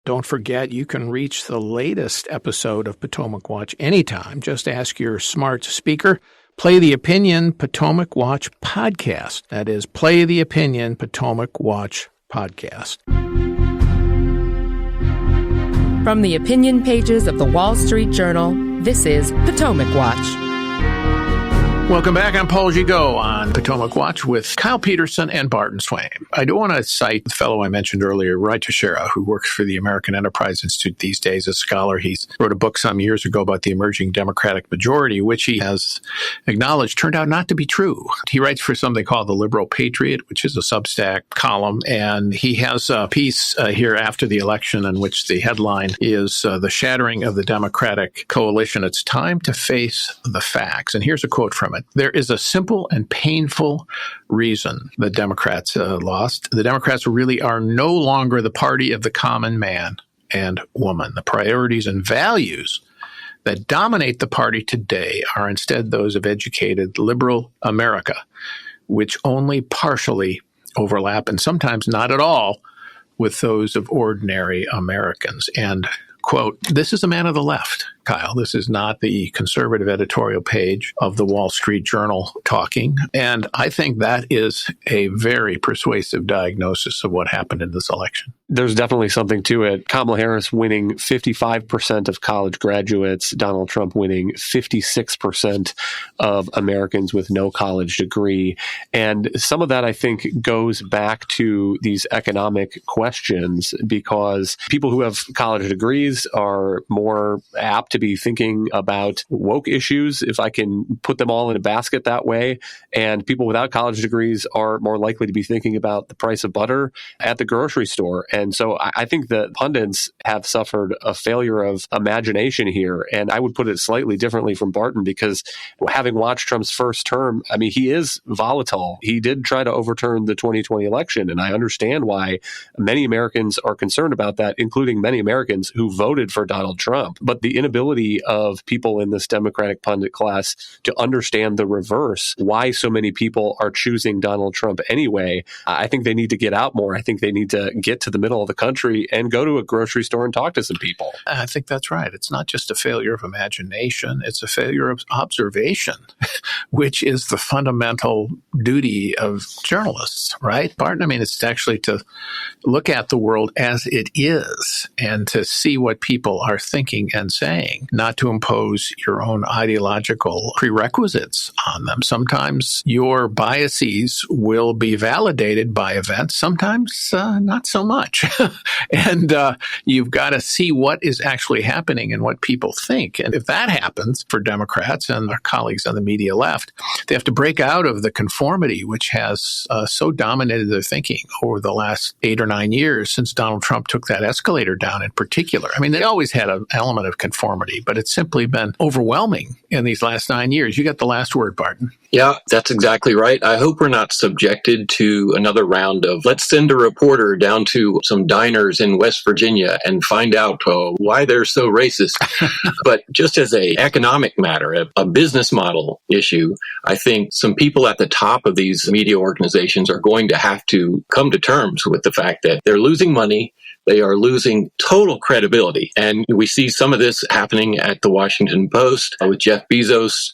Don't forget, you can reach the latest episode of Potomac Watch anytime. Just ask your smart speaker, play the Opinion Potomac Watch podcast. That is, play the Opinion Potomac Watch podcast. From the opinion pages of the Wall Street Journal, this is Potomac Watch. Welcome back. I'm Paul Gigot on Potomac Watch with Kyle Peterson and Barton Swaim. I do want to cite the fellow I mentioned earlier, Roy Teixeira, who works for the American Enterprise Institute these days as a scholar. He wrote a book some years ago about the emerging Democratic majority, which he has acknowledged turned out not to be true. He writes for something called the Liberal Patriot, which is a Substack column, and he has a piece here after the election in which the headline is the shattering of the Democratic coalition. It's time to face the facts. And here's a quote from it. There is a simple and painful reason the Democrats lost. The Democrats really are no longer the party of the common man and woman. The priorities and values that dominate the party today are instead those of educated liberal America, which only partially overlap and sometimes not at all with those of ordinary Americans. And quote, this is a man of the left, Kyle. This is not the conservative editorial page of the Wall Street Journal talking. And I think that is a very persuasive diagnosis of what happened in this election. There's definitely something to it. Kamala Harris winning 55% of college graduates, Donald Trump winning 56% of Americans with no college degree. And some of that, I think, goes back to these economic questions because people who have college degrees are more apt to be thinking about woke issues, if I can put them all in a basket that way. And people without college degrees are more likely to be thinking about the price of butter at the grocery store. And so I think that pundits have suffered a failure of imagination here. And I would put it slightly differently from Barton because having watched Trump's first term, I mean, he is volatile. He did try to overturn the 2020 election. And I understand why many Americans are concerned about that, including many Americans who voted for Donald Trump. But the inability of people in this Democratic pundit class to understand the reverse, why so many people are choosing Donald Trump anyway, I think they need to get out more. I think they need to get to the middle of the country and go to a grocery store and talk to some people. I think that's right. It's not just a failure of imagination. It's a failure of observation, which is the fundamental duty of journalists, right, Barton? I mean, it's actually to look at the world as it is and to see what people are thinking and saying, not to impose your own ideological prerequisites on them. Sometimes your biases will be validated by events, sometimes not so much. And you've got to see what is actually happening and what people think. And if that happens for Democrats and their colleagues on the media left, they have to break out of the conformity which has so dominated their thinking over the last 8 or 9 years since Donald Trump took that escalator down in particular. I mean, they always had an element of conformity, but it's simply been overwhelming in these last 9 years. You got the last word, Barton. Yeah, that's exactly right. I hope we're not subjected to another round of let's send a reporter down to some diners in West Virginia and find out why they're so racist. But just as an economic matter, a business model issue, I think some people at the top of these media organizations are going to have to come to terms with the fact that they're losing money. They are losing total credibility. And we see some of this happening at the Washington Post with Jeff Bezos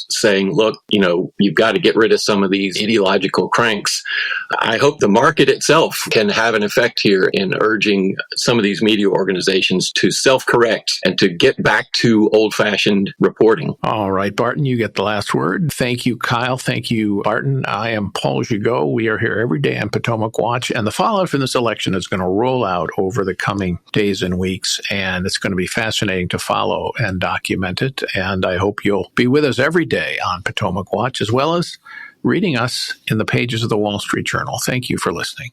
saying, look, you've got to get rid of some of these ideological cranks. I hope the market itself can have an effect here in urging some of these media organizations to self-correct and to get back to old-fashioned reporting. All right, Barton, you get the last word. Thank you, Kyle. Thank you, Barton. I am Paul Gigot. We are here every day on Potomac Watch, and the fallout from this election is going to roll out over the coming days and weeks, and it's going to be fascinating to follow and document it. And I hope you'll be with us every day on Potomac Watch, as well as reading us in the pages of the Wall Street Journal. Thank you for listening.